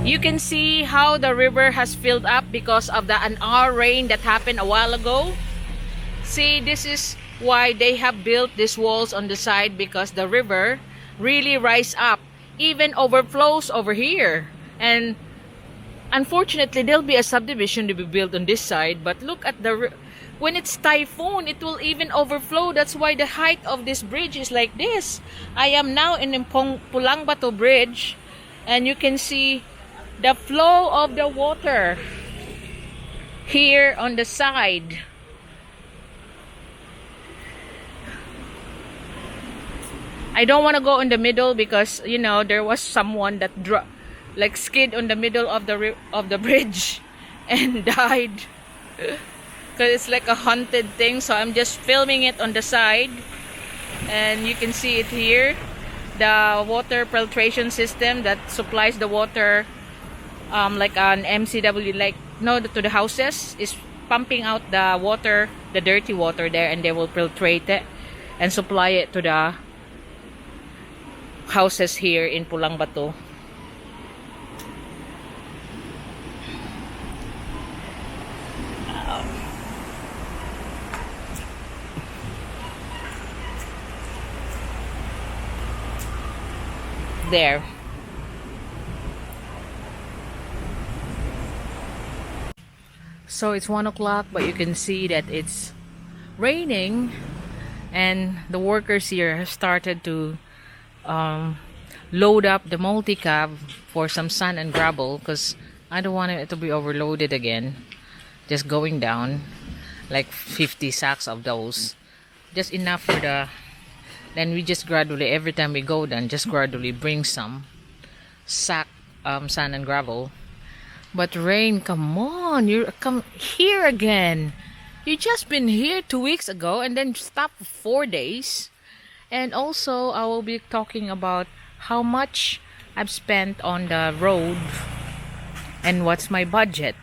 You can see how the river has filled up because of the an hour rain that happened a while ago. See, this is why they have built these walls on the side, because the river really rise up, even overflows over here. And unfortunately, there'll be a subdivision to be built on this side, but look at the when it's typhoon, it will even overflow. That's why the height of this bridge is like this. I am now in Pulangbato Bridge, and you can see the flow of the water here on the side. I don't want to go in the middle because, you know, there was someone that like skid on the middle of the bridge and died. Because it's like a haunted thing. So I'm just filming it on the side, and you can see it here. The water filtration system that supplies the water, like an MCW, like to the houses, is pumping out the water, the dirty water there, and they will filtrate it and supply it to the houses here in Pulangbato. There. So it's 1 o'clock, but you can see that it's raining, and the workers here have started to load up the multi-cab for some sand and gravel, because I don't want it to be overloaded again. Just going down like 50 sacks of those, just enough for the. Then we just gradually, every time we go down, just gradually bring some sand and gravel. But rain, come on, you come here again. You just been here 2 weeks ago and then stopped for 4 days. And also, I will be talking about how much I've spent on the road and what's my budget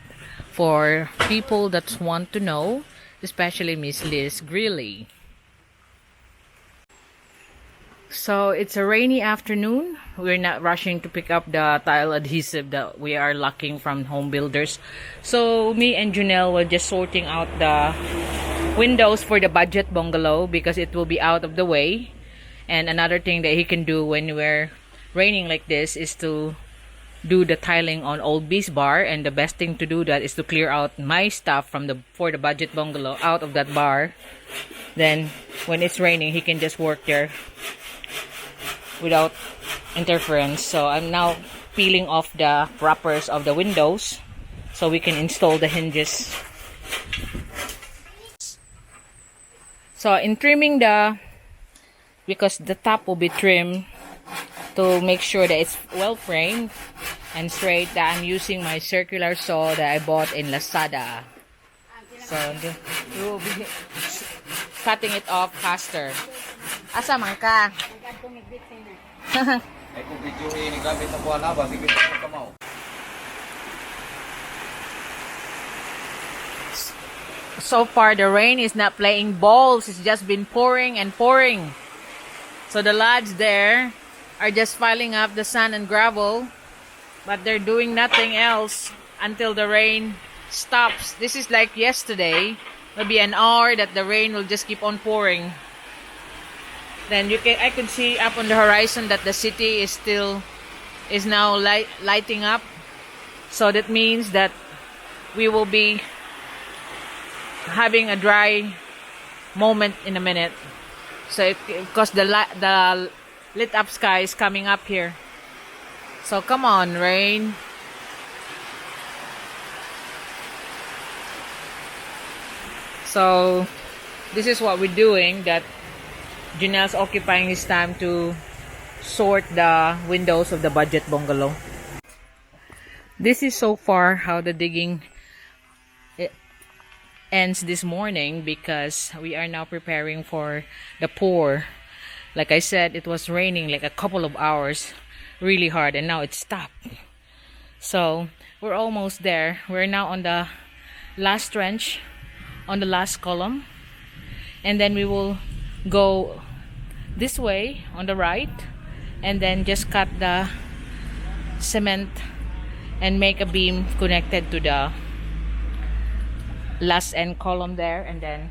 for people that want to know, especially Miss Liz Greeley. So it's a rainy afternoon. We're not rushing to pick up the tile adhesive that we are lacking from home builders. So me and Junelle were just sorting out the windows for the budget bungalow because it will be out of the way. And another thing that he can do when we're raining like this is to do the tiling on Old Beast Bar. And the best thing to do that is to clear out my stuff for the budget bungalow out of that bar. Then when it's raining, he can just work there without interference. So I'm now peeling off the wrappers of the windows so we can install the hinges. So in trimming because the top will be trimmed to make sure that it's well framed and straight, that I'm using my circular saw that I bought in Lazada. So we will be cutting it off faster. Asa man ka? So far the rain is not playing balls, it's just been pouring and pouring. So the lads there are just piling up the sand and gravel, but they're doing nothing else until the rain stops. This is like yesterday. Maybe an hour that the rain will just keep on pouring. Then I could see up on the horizon that the city is now lighting up. So that means that we will be having a dry moment in a minute. So because the lit up sky is coming up here. So come on, rain. So this is what we're doing, that Junelle's occupying his time to sort the windows of the budget bungalow. This is so far how the digging ends this morning, because we are now preparing for the pour. Like I said, it was raining like a couple of hours really hard, and now it's stopped. So we're almost there. We're now on the last trench, on the last column, and then we will go this way on the right and then just cut the cement and make a beam connected to the last end column there, and then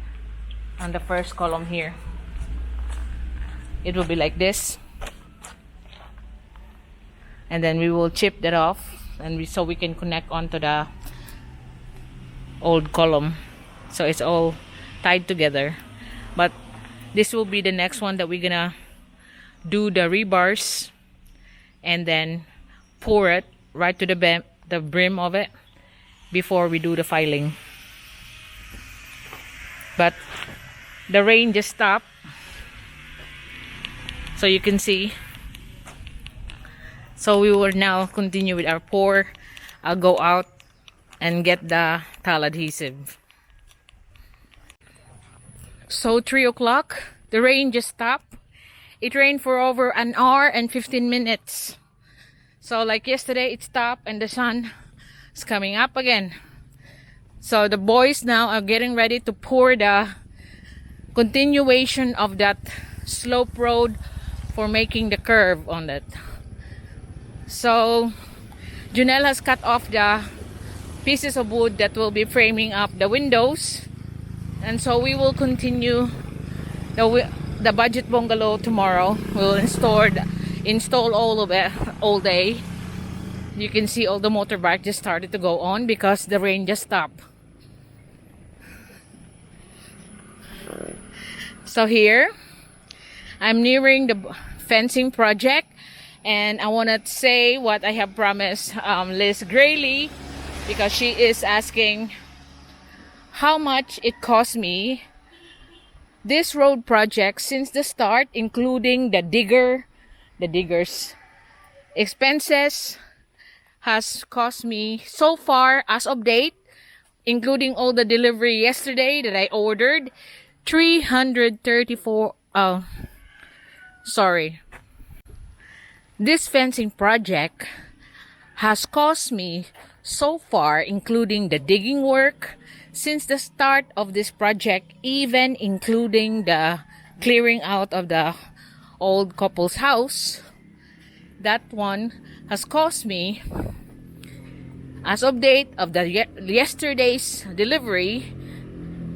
on the first column here it will be like this, and then we will chip that off, and so we can connect onto the old column, so it's all tied together. But this will be the next one that we're gonna do the rebars and then pour it right to the brim of it before we do the filing. But the rain just stopped, so you can see. So we will now continue with our pour. I'll go out and get the towel adhesive. So 3 o'clock, the rain just stopped. It rained for over an hour and 15 minutes. So like yesterday, it stopped and the sun is coming up again. So the boys now are getting ready to pour the continuation of that slope road for making the curve on it. So Junel has cut off the pieces of wood that will be framing up the windows, and so we will continue the budget bungalow tomorrow. We'll install all of it all day. You can see all the motorbike just started to go on because the rain just stopped. So here I'm nearing the fencing project, and I want to say what I have promised Liz Grayley, because she is asking how much it cost me this road project since the start, including the digger's expenses, has cost me so far as of date, including all the delivery yesterday that I ordered, This fencing project has cost me so far, including the digging work, since the start of this project, even including the clearing out of the old couple's house, that one has cost me, as of date of the yesterday's delivery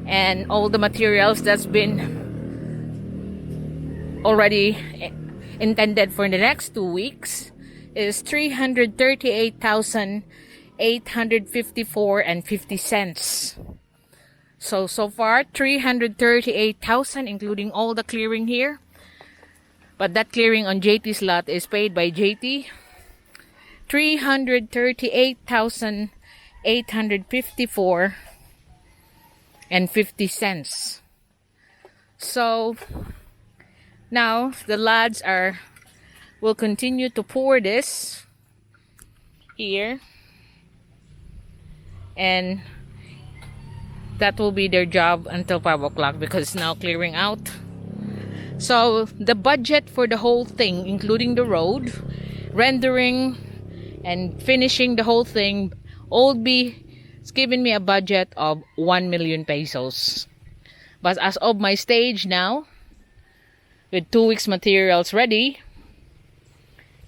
and all the materials that's been already intended for the next 2 weeks, is 338,854.50. So far 338,000, including all the clearing here. But that clearing on JT's lot is paid by JT. 338,854.50. So now the lads will continue to pour this here, and that will be their job until 5 o'clock because it's now clearing out. So the budget for the whole thing, including the road, rendering and finishing the whole thing, it's given me a budget of 1 million pesos. But as of my stage now, with 2 weeks materials ready,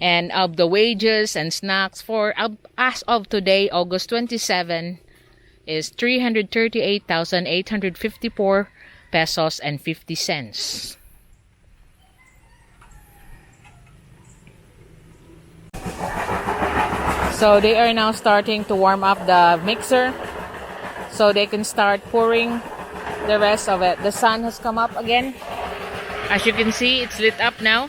and of the wages and snacks for as of today, August 27, is 338,854 pesos and 50 cents. So they are now starting to warm up the mixer so they can start pouring the rest of it. The sun has come up again. As you can see, it's lit up now.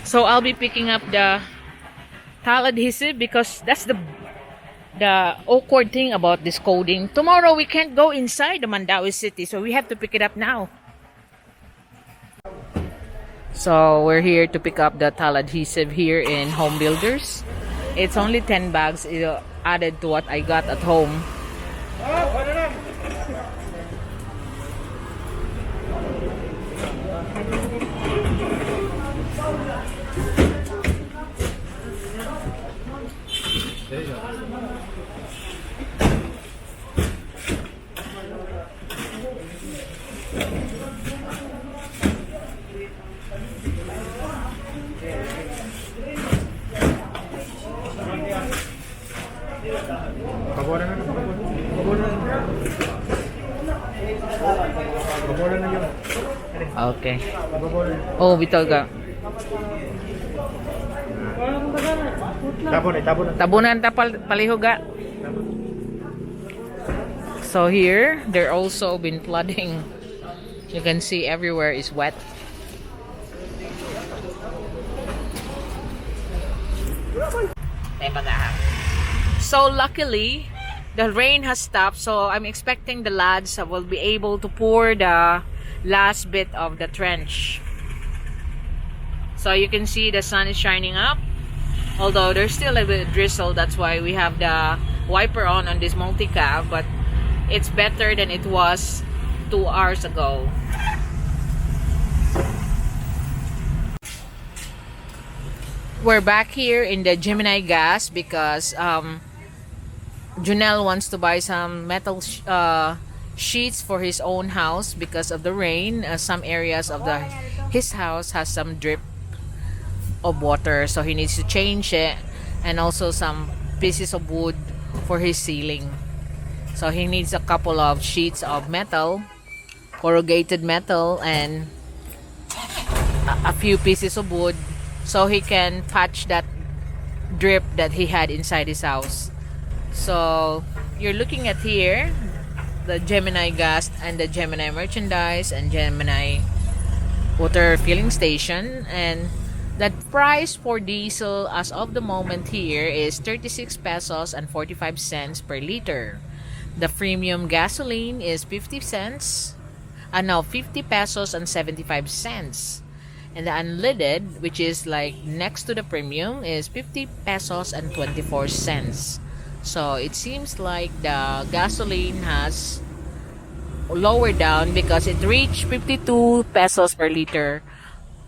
So I'll be picking up the towel adhesive because that's the awkward thing about this coding. Tomorrow we can't go inside the Mandawi city, so we have to pick it up now. So we're here to pick up the towel adhesive here in Home Builders. It's only 10 bags added to what I got at home. Okay. Oh, bitaw ka. Tabunan tapal palihuga. So here, they're also been flooding. You can see everywhere is wet. So luckily, the rain has stopped. So I'm expecting the lads will be able to pour the last bit of the trench. So you can see the sun is shining up. Although there's still a bit of drizzle. That's why we have the wiper on this multi-cab. But it's better than it was 2 hours ago. We're back here in the Gemini gas because Junel wants to buy some metal sheets for his own house because of the rain. Some areas of his house has some drip of water, so he needs to change it, and also some pieces of wood for his ceiling. So he needs a couple of sheets of metal, corrugated metal, and a few pieces of wood so he can patch that drip that he had inside his house. So you're looking at here the Gemini gas and the Gemini merchandise and Gemini water filling station, and the price for diesel as of the moment here is 36 pesos and 45 cents per liter. The premium gasoline is 50 pesos and 75 cents. And the unleaded, which is like next to the premium, is 50 pesos and 24 cents. So it seems like the gasoline has lowered down because it reached 52 pesos per liter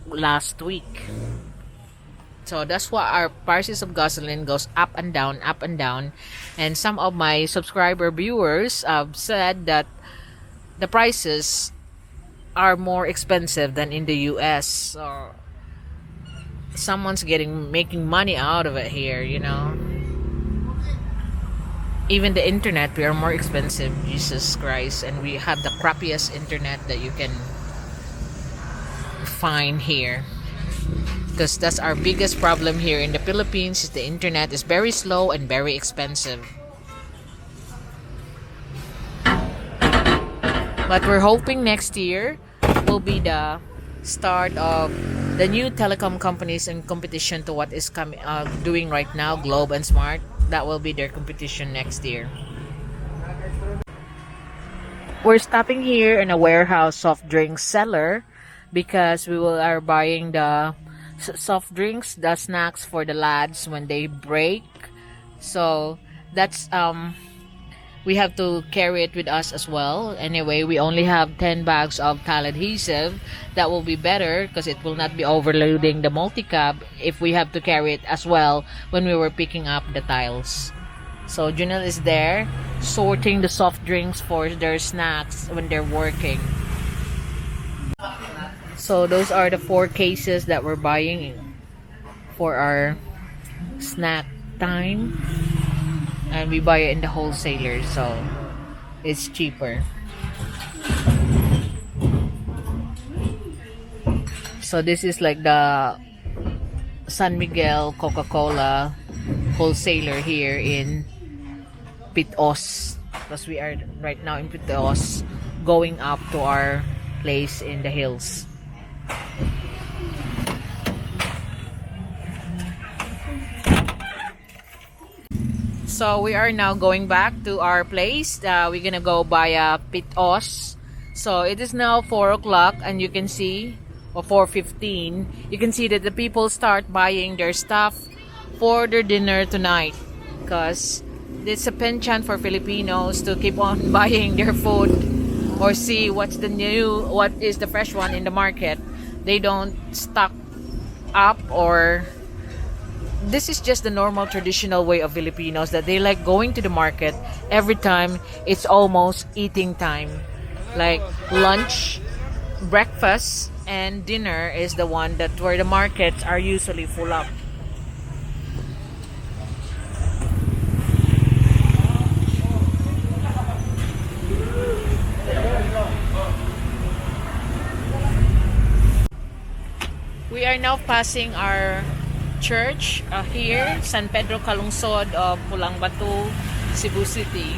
last week. So that's why our prices of gasoline goes up and down, up and down. And some of my subscriber viewers have said that the prices are more expensive than in the US. So someone's making money out of it here, you know. Even the internet, we are more expensive, Jesus Christ, and we have the crappiest internet that you can find here. Because that's our biggest problem here in the Philippines, is the internet is very slow and very expensive. But we're hoping next year will be the start of the new telecom companies in competition to what is doing right now, Globe and Smart. That will be their competition next year. We're stopping here in a warehouse soft drink seller because are buying the soft drinks, the snacks for the lads when they break. So that's we have to carry it with us as well. Anyway, we only have 10 bags of tile adhesive. That will be better because it will not be overloading the multi-cab if we have to carry it as well when we were picking up the tiles. So Junel is there sorting the soft drinks for their snacks when they're working. So those are the 4 cases that we're buying for our snack time. And we buy it in the wholesaler, so it's cheaper. So this is like the San Miguel Coca-Cola wholesaler here in Pitos, because we are right now in Pitos going up to our place in the hills. So we are now going back to our place. We're gonna go via Pitos. So it is now 4 o'clock, and you can see, or 4:15, you can see that the people start buying their stuff for their dinner tonight, because it's a penchant for Filipinos to keep on buying their food or see what is the fresh one in the market. They don't stock up, or this is just the normal traditional way of Filipinos, that they like going to the market every time it's almost eating time. Like lunch, breakfast, and dinner is the one that where the markets are usually full up. are now passing our church here, San Pedro Calungsod of Pulangbatu, Cebu City.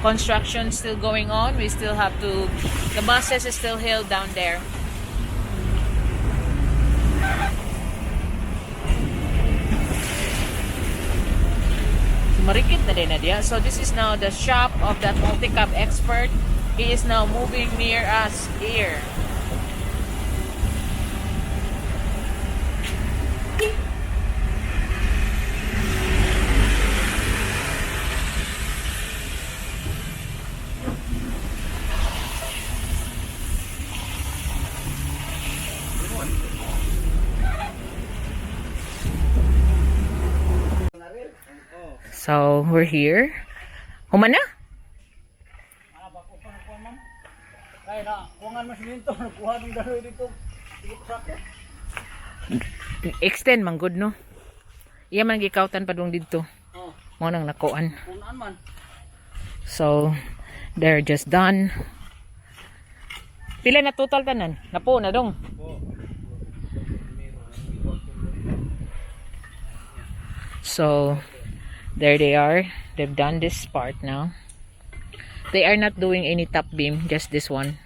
Construction still going on. We still have to, the buses is still held down there. Marikit na din na diya. So this is now the shop of that multi-cab expert. He is now moving near us here. So we're here. Human na? Extend man good no. Iya man gikautan padung didto. Mo nang nakuan. So they're just done. Pila na total tanan? Napo na dong. So there they are. They've done this part now. They are not doing any top beam, just this one.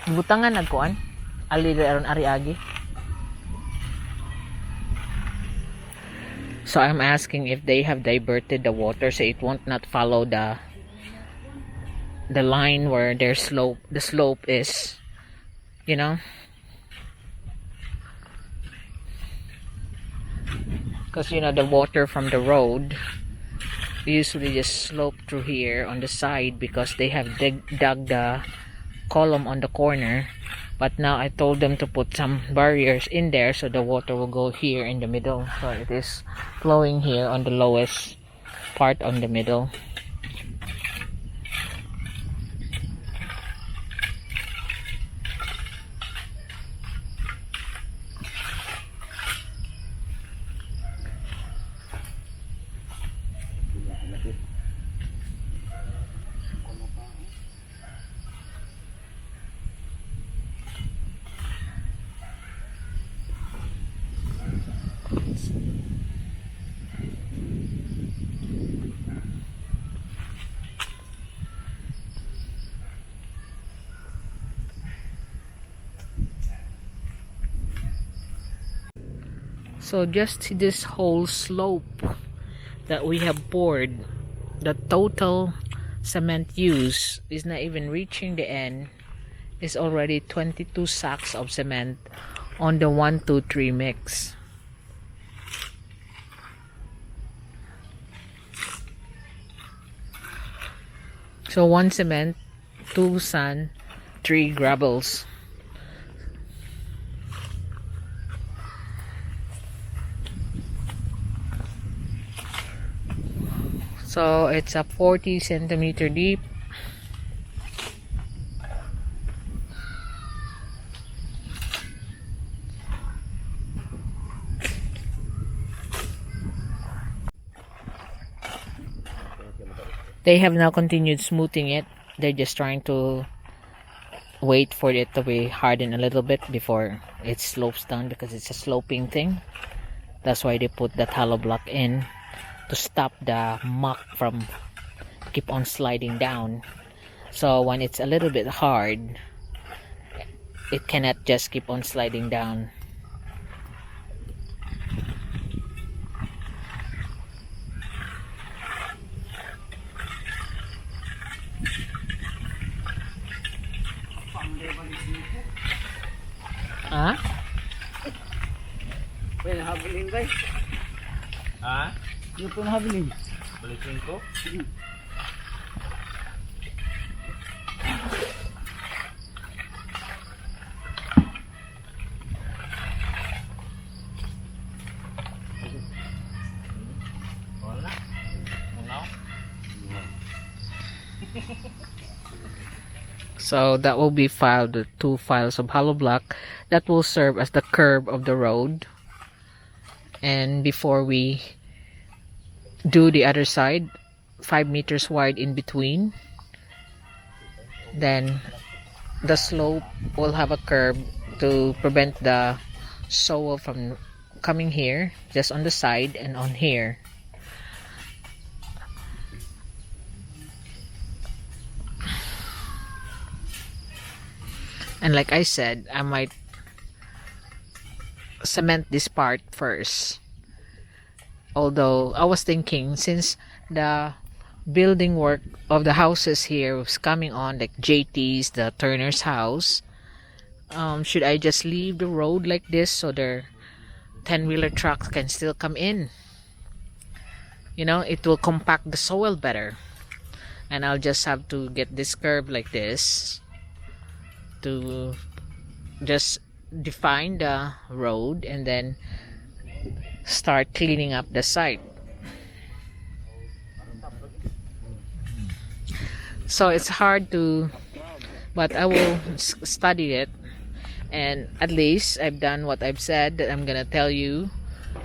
Butangan nagkuan ali aron ariagi. So I'm asking if they have diverted the water so it won't not follow the line where their slope, the slope is, you know, because you know the water from the road usually just slope through here on the side because they have dug the column on the corner, but now I told them to put some barriers in there so the water will go here in the middle, so it is flowing here on the lowest part on the middle. So just this whole slope that we have poured, the total cement use is not even reaching the end. Is already 22 sacks of cement on the 1, 2, 3 mix. So 1 cement, 2 sand, 3 gravels. So it's a 40 centimeter deep. They have now continued smoothing it. They're just trying to wait for it to be hardened a little bit before it slopes down because it's a sloping thing. That's why they put that hollow block in to stop the muck from keep on sliding down. So when it's a little bit hard, it cannot just keep on sliding down. Ha? Well, habilin guys. Ha? Yung po habilin. Balikin ko? So that will be filed with 2 files of hollow block that will serve as the curb of the road. And before we do the other side, 5 meters wide in between, then the slope will have a curb to prevent the soil from coming here, just on the side and on here. And like I said, I might cement this part first. Although I was thinking, since the building work of the houses here was coming on, like JT's, the Turner's house, should I just leave the road like this so their 10-wheeler trucks can still come in? You know, it will compact the soil better. And I'll just have to get this curve like this to just define the road and then start cleaning up the site. So it's hard to, but I will study it, and at least I've done what I've said, that I'm gonna tell you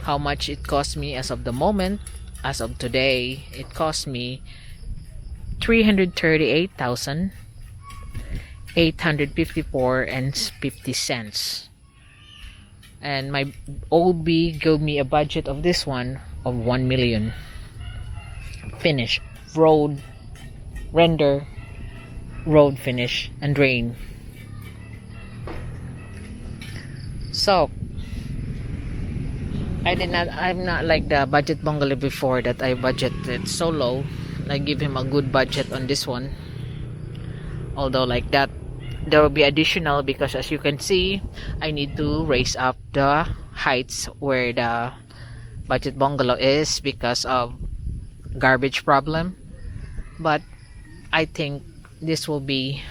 how much it cost me as of the moment. As of today, it cost me 338,854 and 50 cents. And my OB gave me a budget of this one of 1 million. Finish, road, render, road finish, and drain. So I'm not like the budget bungalow before, that I budgeted so low. I give him a good budget on this one. Although like that, there will be additional, because as you can see, I need to raise up the heights where the budget bungalow is because of garbage problem. But I think this will be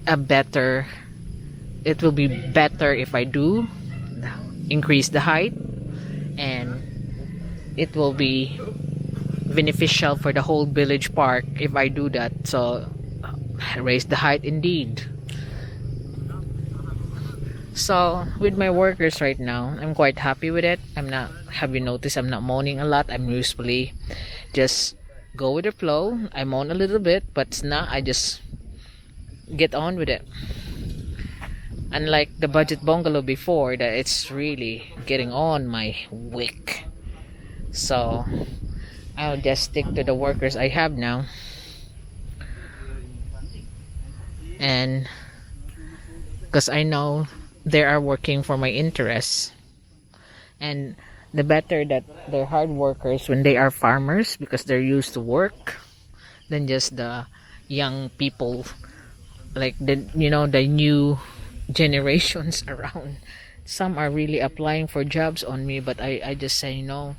it will be better if I do increase the height, and it will be beneficial for the whole village park if I do that. So raise the height indeed. So with my workers right now, I'm quite happy with it. Have you noticed I'm not moaning a lot? I'm usually just go with the flow. I moan a little bit, but now I just get on with it. Unlike the budget bungalow before, that it's really getting on my wick. So I'll just stick to the workers I have now, and because I know they are working for my interests, and the better that they're hard workers when they are farmers, because they're used to work, than just the young people, like the new generations around. Some are really applying for jobs on me, but I just say no.